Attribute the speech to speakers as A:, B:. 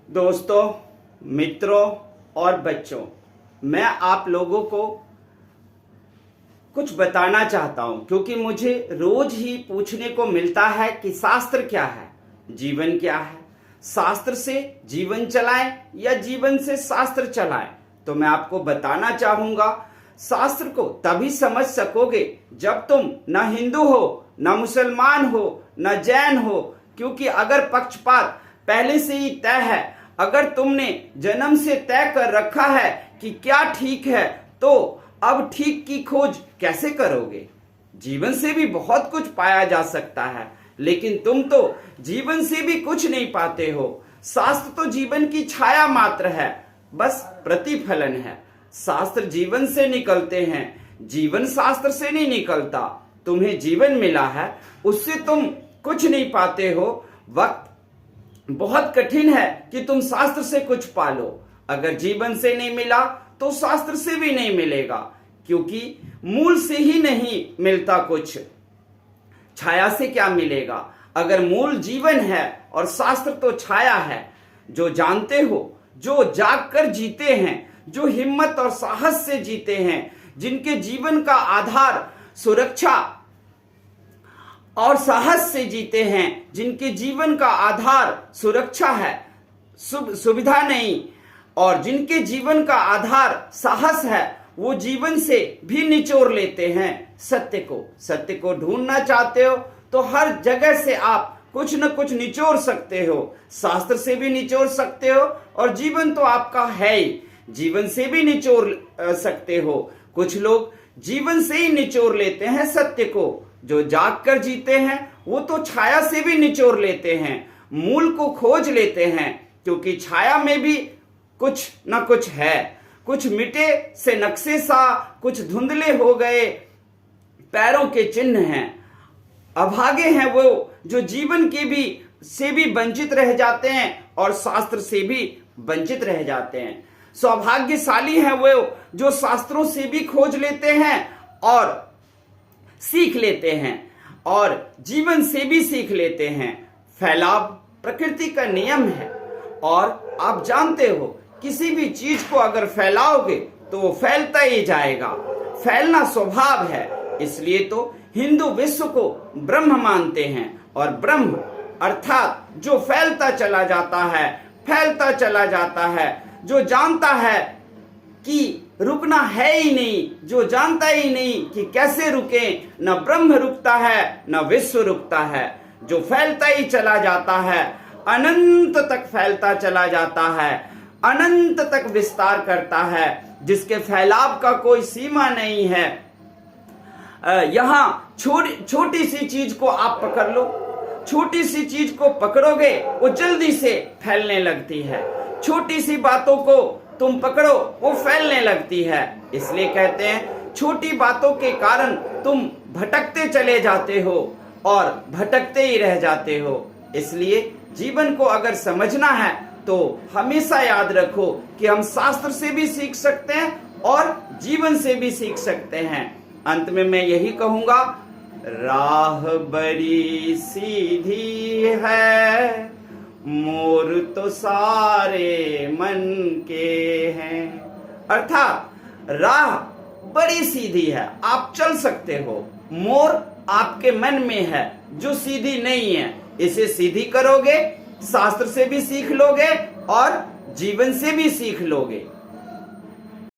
A: दोस्तों, मित्रों और बच्चों, मैं आप लोगों को कुछ बताना चाहता हूं क्योंकि मुझे रोज ही पूछने को मिलता है कि शास्त्र क्या है, जीवन क्या है, शास्त्र से जीवन चलाएं या जीवन से शास्त्र चलाएं। तो मैं आपको बताना चाहूंगा, शास्त्र को तभी समझ सकोगे जब तुम न हिंदू हो, न मुसलमान हो, न जैन हो, क्योंकि अगर पक्षपात पहले से ही तय है, अगर तुमने जन्म से तय कर रखा है कि क्या ठीक है, तो अब ठीक की खोज कैसे करोगे। जीवन से भी बहुत कुछ पाया जा सकता है, लेकिन तुम तो जीवन से भी कुछ नहीं पाते हो। शास्त्र तो जीवन की छाया मात्र है, बस प्रतिफलन है। शास्त्र जीवन से निकलते हैं, जीवन शास्त्र से नहीं निकलता। तुम्हें जीवन मिला है, उससे तुम कुछ नहीं पाते हो। वक्त बहुत कठिन है कि तुम शास्त्र से कुछ पालो। अगर जीवन से नहीं मिला तो शास्त्र से भी नहीं मिलेगा, क्योंकि मूल से ही नहीं मिलता कुछ। छाया से क्या मिलेगा? अगर मूल जीवन है और शास्त्र तो छाया है। जो जानते हो, जो जाग कर जीते हैं, जो हिम्मत और साहस से जीते हैं, जिनके जीवन का आधार सुरक्षा और साहस से जीते हैं, जिनके जीवन का आधार सुरक्षा है, सुविधा नहीं, और जिनके जीवन का आधार साहस है, वो जीवन से भी निचोड़ लेते हैं सत्य को ढूंढना चाहते हो तो हर जगह से आप कुछ न कुछ निचोड़ सकते हो। शास्त्र से भी निचोड़ सकते हो और जीवन तो आपका है ही, जीवन से भी निचोड़ सकते हो। कुछ लोग जीवन से ही निचोड़ लेते हैं सत्य को। जो जाग कर जीते हैं वो तो छाया से भी निचोड़ लेते हैं, मूल को खोज लेते हैं, क्योंकि छाया में भी कुछ न कुछ है। कुछ मिटे से नक्शे सा, कुछ धुंधले हो गए पैरों के चिन्ह हैं। अभागे हैं वो जो जीवन के भी से भी वंचित रह जाते हैं और शास्त्र से भी वंचित रह जाते हैं। सौभाग्यशाली हैं वो जो शास्त्रों से भी खोज लेते हैं और सीख लेते हैं और जीवन से भी सीख लेते हैं। फैलाव प्रकृति का नियम है और आप जानते हो, किसी भी चीज को अगर फैलाओगे तो वो फैलता ही जाएगा। फैलना स्वभाव है, इसलिए तो हिंदू विश्व को ब्रह्म मानते हैं, और ब्रह्म अर्थात जो फैलता चला जाता है, फैलता चला जाता है, जो जानता है कि रुकना है ही नहीं, जो जानता ही नहीं कि कैसे रुके। न ब्रह्म रुकता है, न विश्व रुकता है, जो फैलता ही चला जाता है, अनंत तक फैलता चला जाता है, अनंत तक विस्तार करता है, जिसके फैलाव का कोई सीमा नहीं है। यहाँ छोटी सी चीज को आप पकड़ लो, छोटी सी चीज को पकड़ोगे वो जल्दी से फैलने लगती है। छोटी सी बातों को तुम पकड़ो वो फैलने लगती है। इसलिए कहते हैं, छोटी बातों के कारण तुम भटकते चले जाते हो और भटकते ही रह जाते हो। इसलिए जीवन को अगर समझना है तो हमेशा याद रखो कि हम शास्त्र से भी सीख सकते हैं और जीवन से भी सीख सकते हैं। अंत में मैं यही कहूंगा, राह बड़ी सीधी है, मोर तो सारे मन के हैं। अर्थात राह बड़ी सीधी है, आप चल सकते हो, मोर आपके मन में है जो सीधी नहीं है। इसे सीधी करोगे, शास्त्र से भी सीख लोगे और जीवन से भी सीख लोगे।